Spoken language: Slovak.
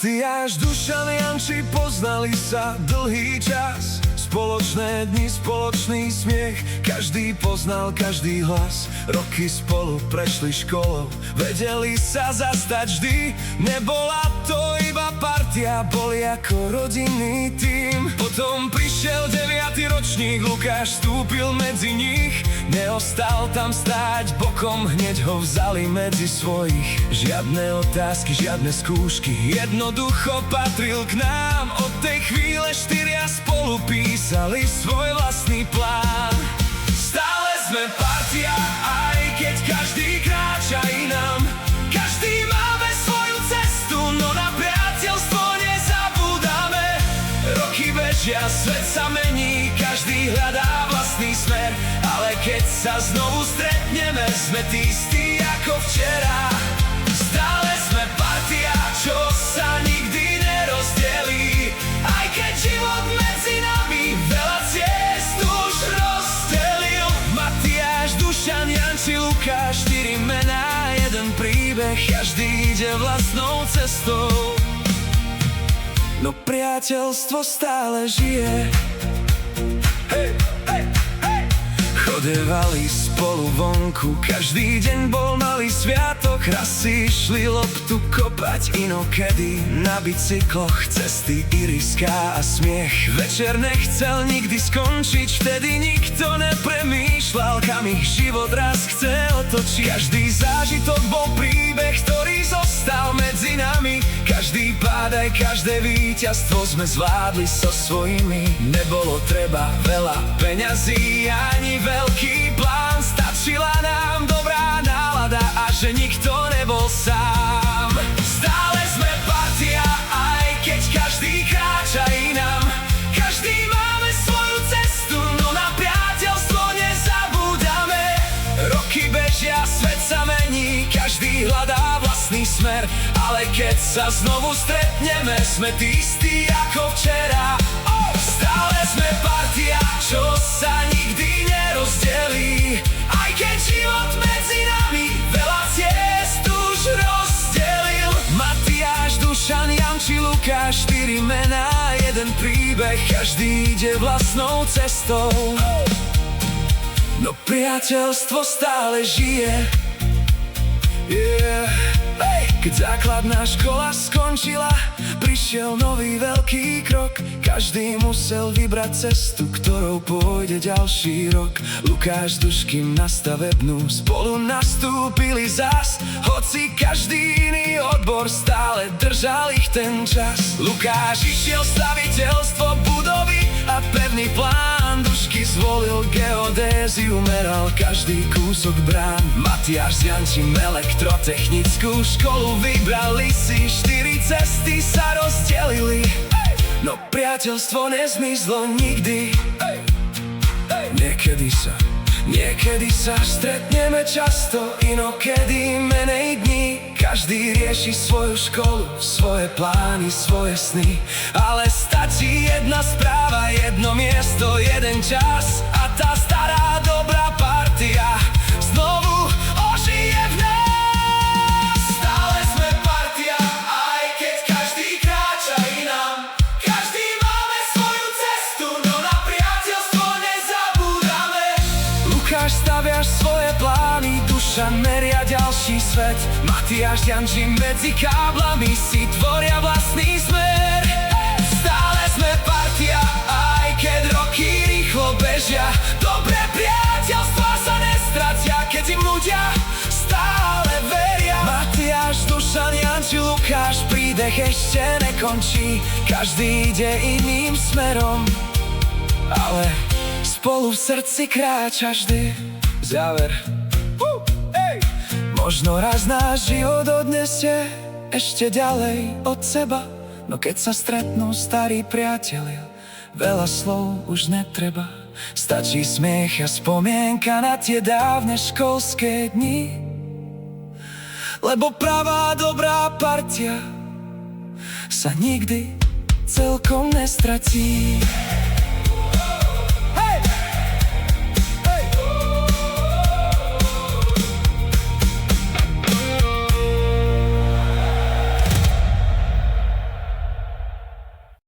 Matiáš, Dušan, Janči poznali sa dlhý čas. Spoločné dni, spoločný smiech, každý poznal každý hlas. Roky spolu prešli školou, vedeli sa zastať vždy. Nebola to iba partia, boli ako rodinný tím. Potom prišiel 9. ročník, Lukáš vstúpil medzi nich. Neostal tam stáť bokom, hneď ho vzali medzi svojich. Žiadne otázky, žiadne skúšky, jednoducho patril k nám. Od tej chvíle 4 spolu písali svoj vlastný plán. Stále sme partia, aj keď každý kráča inám. Každý máme svoju cestu, no na priateľstvo nezabúdame. Roky bežia, svet sa mení, každý hľadá vlastný smer. Ale keď sa znovu stretneme, sme tí istí ako včera. Stále sme partia, čo sa nikdy nerozdelí. Aj keď život medzi nami veľa ciest už rozdelil. Matiáš, Dušan, Janči, Lukáš, 4 mená, jeden príbeh, každý ide vlastnou cestou. No priateľstvo stále žije. Hej, hej, hej. Chodevali spolu vonku, každý deň bol malý sviatok. Raz si išli loptu kopať, inokedy na bicykloch. Cesty, iriská a smiech, večer nechcel nikdy skončiť. Vtedy nikto nepremýšľal, kam ich život raz chce otočiť. Každý zážitok bol príbeh, ktorý zostal medzi nami. Každý pád aj každé víťazstvo sme zvládli so svojimi. Nebolo treba veľa peňazí ani veľký plán, stačila nám dobrá nálada a že nikto nebol sám. Stále sme partia, aj keď každý kráča inám. Každý máme svoju cestu, no na priateľstvo nezabúdame. Roky bežia, svet sa mení, každý hľadá vlastný smer. Ale keď sa znovu stretneme, sme tí istí ako včera. Stále sme partia, čo sa nikdy nerozdelí. Aj keď život medzi nami veľa ciest už rozdelil. Matiáš, Dušan, Janči, Lukáš, 4 mená, jeden príbeh, každý ide vlastnou cestou. No priateľstvo stále žije. Yeah. Keď základná škola skončila, prišiel nový veľký krok. Každý musel vybrať cestu, ktorou pôjde ďalší rok. Lukáš, Duškin na stavebnú spolu nastúpili zas. Hoci každý iný odbor, stále držal ich ten čas. Lukáš išiel staviteľstvo budovy a pevný plán. Dušky zvolil geodéziu, meral každý kúsok brán. Matiáš s Jančím elektrotechnickú školu, vybrali si 4 cesty, sa rozdelili. No priateľstvo nezmizlo nikdy. Niekedy sa stretneme často, inokedy menej dní. Každý rieši svoju školu, svoje plány, svoje sny. Ale stačí jedna správa, jedno miesto, jeden čas. A tá stará dobrá partia znovu ožije v nás. Stále sme partia, aj keď každý kráča inám. Každý máme svoju cestu, no na priateľstvo nezabúdame. Lukáš, staviaš svoje plány, Dušan meria ďalší svet. Matiáš, Janči medzi káblami si tvoria vlastný smer. Stále sme partia, aj keď roky rýchlo bežia. Dobré priateľstvá sa nestratia, keď im ľudia stále veria. Matiáš, Dušan, Janči, Lukáš, príbeh ešte nekončí. Každý ide iným smerom, ale spolu v srdci kráča vždy. Záver. Možno raz náš život odnesie ešte ďalej od seba. No keď sa stretnú starí priatelia, veľa slov už netreba. Stačí smiech a spomienka na tie dávne školské dni. lebo pravá dobrá partia sa nikdy celkom nestratí.